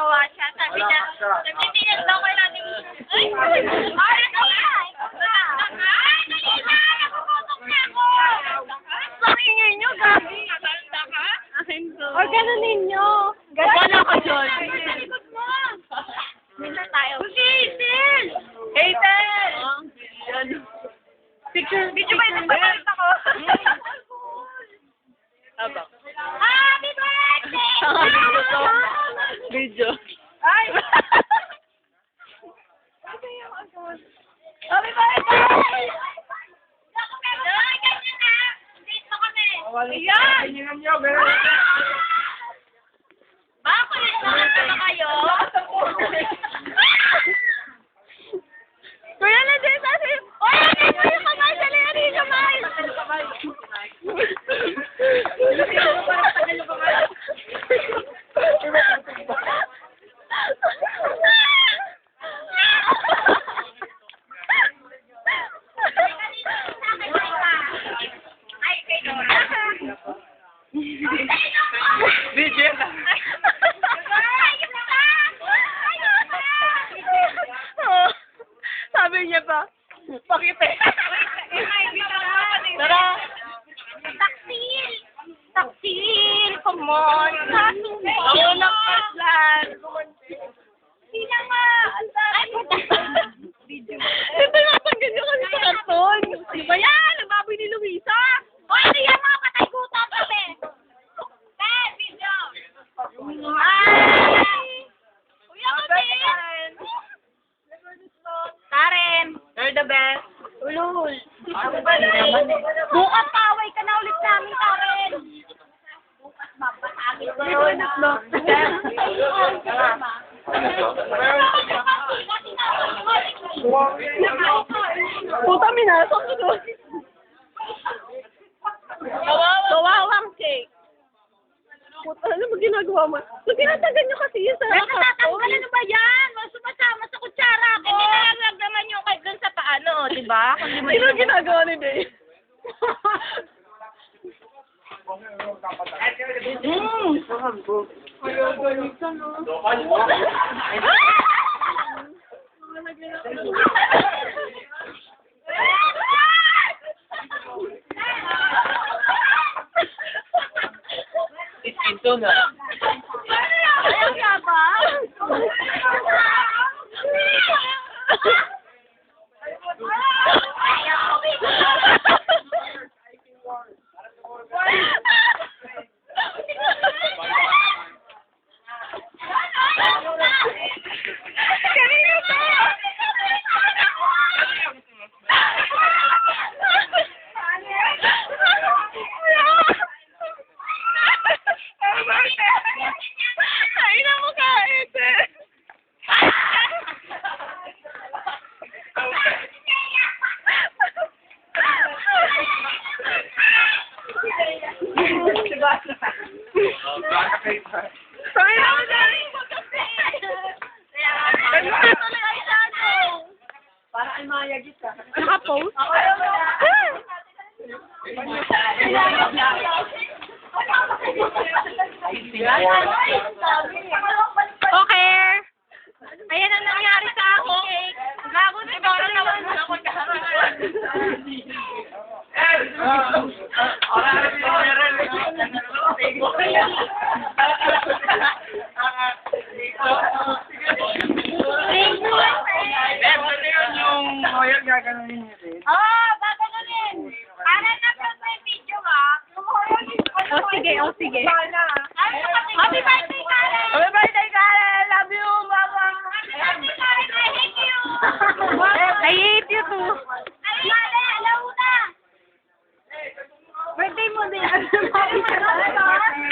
natawa siya. Sabi niya, nagtitingin daw kayo natin. Ay, ay, ay, dali na! Nakukutok na ako! Ang ingay niyo, Gabi. Matanda ka? Akin to. Or gano'n ninyo. Gano'n ako, John. Sa likod mo. Dito tayo. Si Hazel! Hazel! Picture ba yung nagpapalit ako? Habang. Happy birthday! Video. Ay! Happy birthday! Ay, ganyan na! Dito kami! Ayan! Bakit? Nakanta ba kayo? Kuya na din kasi... Oy, ano yung kamay? Dali, ano yung kamay? Parang tagal yung kamay. Video na. Sabi niya pa, pakite. Tara. Taksil! Taksil! Come on! Ako lang paslan. Hindi na nga. Ay, video. Ito natanggal niyo kasi sa karton. Di ba yan? Ang baboy ni Luisa. O, ano yan mga patay gutom kami? Video. Ay! Kuya ko din. Karen, you're the best. Ulul. Bukas paway ka na ulit namin, Karen. Bukas mapatagin ko yun. Puta, minasok ko doon. Kawawang cake. Puta, ano ba ginagawa mo? So, tinatagan nyo kasi yun sa nakatanggal. Ano ba yan? Sumasama sa kutsara ko. Hindi nalagdaman nyo kahit dun sa paano, di ba? Sino ginagawa ni Day? Ito na. Ayaw nga ba? Ay, na mo ka, Ete. Sorry na mo dyan. Nagmatuloy ay tanong. Para ay mayagit ka. Naka-post? Okay. Ayan ang nangyari sa akin. Gago na ito. Natawan mo ako. Gaganunin niyo din. Oo, gaganunin. Para na po sa video ha. Oh, sige, oh, sige. Happy birthday, Karen! Happy birthday, Karen! Love you, Mama! Happy birthday, Karen! I hate you! I hate you too! Ay, Karen! Alauna! Birthday mo din!